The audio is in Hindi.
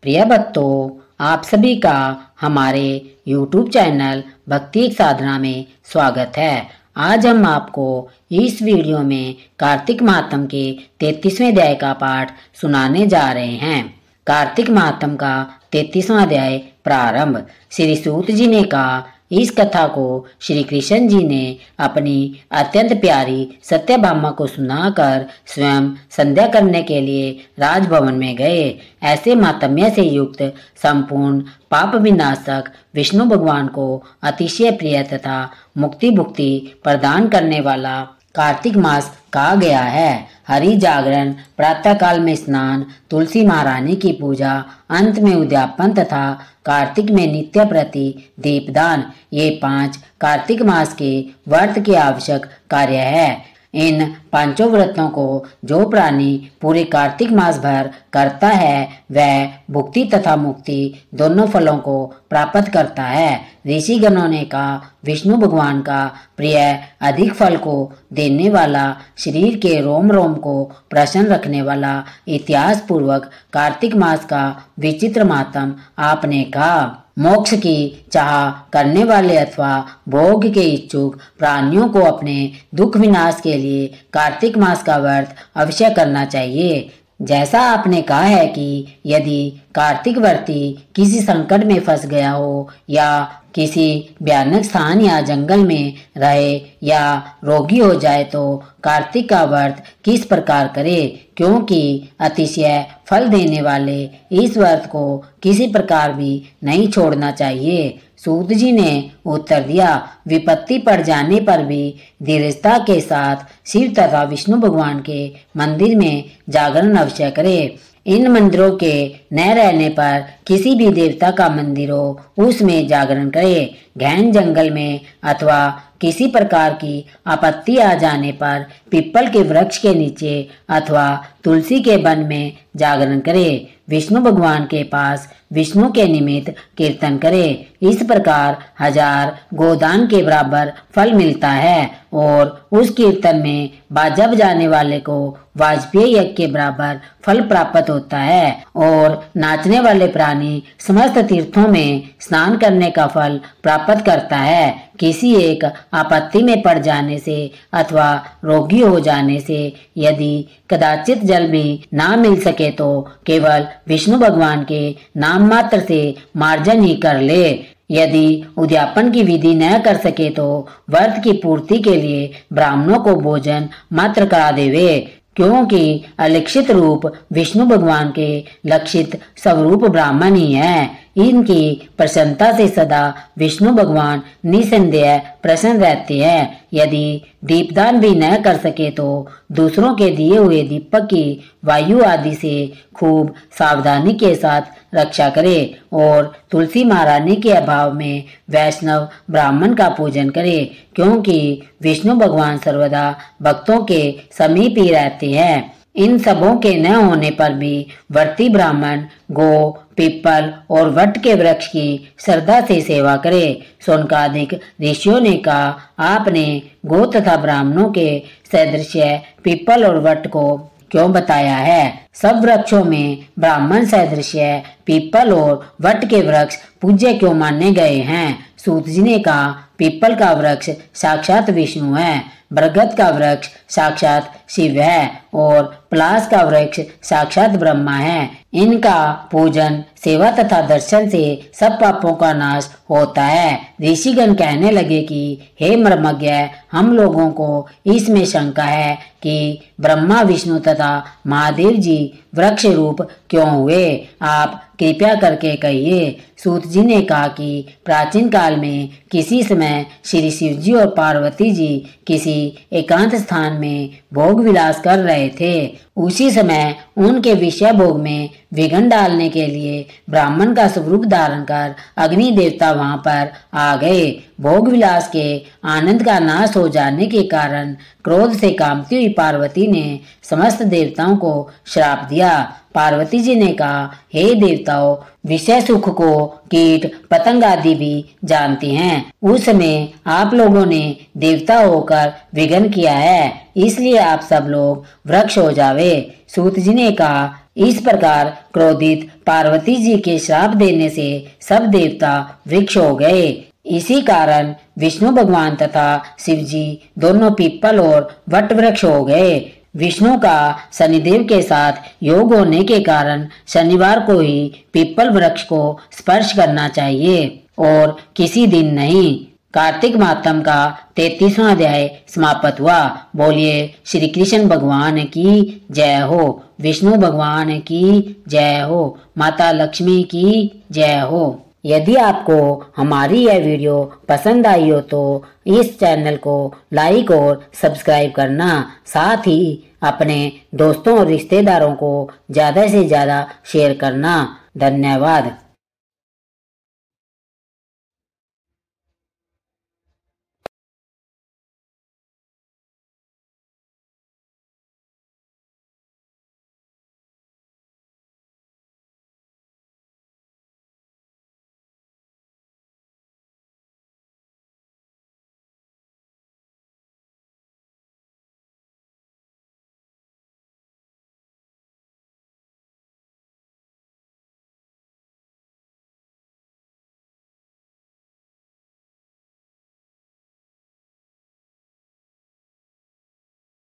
प्रिय भक्तों, आप सभी का हमारे YouTube चैनल भक्ति एक साधना में स्वागत है। आज हम आपको इस वीडियो में कार्तिक मातम के 33वें अध्याय का पाठ सुनाने जा रहे हैं। कार्तिक मातम का 33वां अध्याय प्रारंभ। श्री सूत जी ने कहा, इस कथा को श्री कृष्ण जी ने अपनी अत्यंत प्यारी सत्यभामा को सुनाकर स्वयं संध्या करने के लिए राजभवन में गए। ऐसे मातम्य से युक्त संपूर्ण पाप विनाशक विष्णु भगवान को अतिशय प्रिय तथा मुक्ति भुक्ति प्रदान करने वाला कार्तिक मास कहा गया है। हरि जागरण, प्रातः काल में स्नान, तुलसी महारानी की पूजा, अंत में उद्यापन तथा कार्तिक में नित्य प्रति दीपदान, ये 5 कार्तिक मास के व्रत के आवश्यक कार्य है। इन 5 व्रतों को जो प्राणी पूरे कार्तिक मास भर करता है वह भुक्ति तथा मुक्ति दोनों फलों को प्राप्त करता है। ऋषिगणों ने कहा, विष्णु भगवान का प्रिय अधिक फल को देने वाला, शरीर के रोम रोम को प्रसन्न रखने वाला इतिहास पूर्वक कार्तिक मास का विचित्र मातम आपने कहा। मोक्ष की चाह करने वाले अथवा भोग के इच्छुक प्राणियों को अपने दुख विनाश के लिए कार्तिक मास का व्रत अवश्य करना चाहिए। जैसा आपने कहा है कि यदि कार्तिक व्रती किसी संकट में फंस गया हो या किसी भयानक स्थान या जंगल में रहे या रोगी हो जाए तो कार्तिक का व्रत किस प्रकार करे, क्योंकि अतिशय फल देने वाले इस व्रत को किसी प्रकार भी नहीं छोड़ना चाहिए। सूत जी ने उत्तर दिया, विपत्ति पड़ जाने पर भी धीरजता के साथ शिव तथा विष्णु भगवान के मंदिर में जागरण अवश्य करे। इन मंदिरों के न रहने पर किसी भी देवता का मंदिर हो उसमें जागरण करे। गहन जंगल में अथवा किसी प्रकार की आपत्ति आ जाने पर पीपल के वृक्ष के नीचे अथवा तुलसी के वन में जागरण करे। विष्णु भगवान के पास विष्णु के निमित्त कीर्तन करे। इस प्रकार 1000 गोदान के बराबर फल मिलता है और उस कीर्तन में बाजा बजाने वाले को वाजपेयी यज्ञ के बराबर फल प्राप्त होता है और नाचने वाले प्राणी समस्त तीर्थों में स्नान करने का फल प्राप्त करता है। किसी एक आपत्ति में पड़ जाने से अथवा रोगी हो जाने से यदि कदाचित जल भी ना मिल सके तो केवल विष्णु भगवान के नाम मात्र से मार्जन ही कर ले। यदि उद्यापन की विधि न कर सके तो व्रत की पूर्ति के लिए ब्राह्मणों को भोजन मात्र करा देवे, क्योंकि अलक्षित रूप विष्णु भगवान के लक्षित स्वरूप ब्राह्मण ही है। इनकी प्रसन्नता से सदा विष्णु भगवान निसंदेह प्रसन्न रहते हैं। यदि दीपदान भी न कर सके तो दूसरों के दिए हुए दीपक की वायु आदि से खूब सावधानी के साथ रक्षा करे और तुलसी महारानी के अभाव में वैष्णव ब्राह्मण का पूजन करे, क्योंकि विष्णु भगवान सर्वदा भक्तों के समीप ही रहते हैं। इन सबों के न होने पर भी व्रती ब्राह्मण गो, पीपल और वट के वृक्ष की श्रद्धा से सेवा करे। सोनकादिक ऋषियों ने कहा, आपने गो तथा ब्राह्मणों के सदृश्य पीपल और वट को क्यों बताया है? सब वृक्षों में ब्राह्मण सदृश्य पीपल और वट के वृक्ष पूज्य क्यों माने गए हैं? सूत जी ने कहा, पीपल का वृक्ष साक्षात विष्णु है, बरगद का वृक्ष साक्षात शिव है और पलाश का वृक्ष साक्षात ब्रह्मा है। इनका पूजन, सेवा तथा दर्शन से सब पापों का नाश होता है। ऋषिगण कहने लगे कि हे मर्मज्ञ, हम लोगों को इसमें शंका है कि ब्रह्मा, विष्णु तथा महादेव जी वृक्ष रूप क्यों हुए? आप कृपया करके कहिए। सूत जी ने कहा कि प्राचीन काल में किसी समय श्री शिव जी और पार्वती जी किसी एकांत स्थान में भोग विलास कर रहे थे। उसी समय उनके विषय भोग में विघ्न डालने के लिए ब्राह्मण का स्वरूप धारण कर अग्नि देवता वहां पर आ गए। भोग विलास के आनंद का नाश हो जाने के कारण क्रोध से कांपती हुई पार्वती ने समस्त देवताओं को श्राप दिया। पार्वती जी ने कहा, हे देवताओं, विषय सुख को कीट पतंग आदि भी जानते हैं। उस समय आप लोगों ने देवता होकर विघ्न किया है। इसलिए आप सब लोग वृक्ष हो जावे। सूत जी ने कहा, इस प्रकार क्रोधित पार्वती जी के श्राप देने से सब देवता वृक्ष हो गए। इसी कारण विष्णु भगवान तथा शिव जी दोनों पीपल और वट वृक्ष हो गए। विष्णु का शनिदेव के साथ योग होने के कारण शनिवार को ही पीपल वृक्ष को स्पर्श करना चाहिए और किसी दिन नहीं। कार्तिक मातम का 33वां अध्याय समाप्त हुआ। बोलिए श्री कृष्ण भगवान की जय हो, विष्णु भगवान की जय हो, माता लक्ष्मी की जय हो। यदि आपको हमारी यह वीडियो पसंद आई हो तो इस चैनल को लाइक और सब्सक्राइब करना, साथ ही अपने दोस्तों और रिश्तेदारों को ज़्यादा से ज़्यादा शेयर करना। धन्यवाद।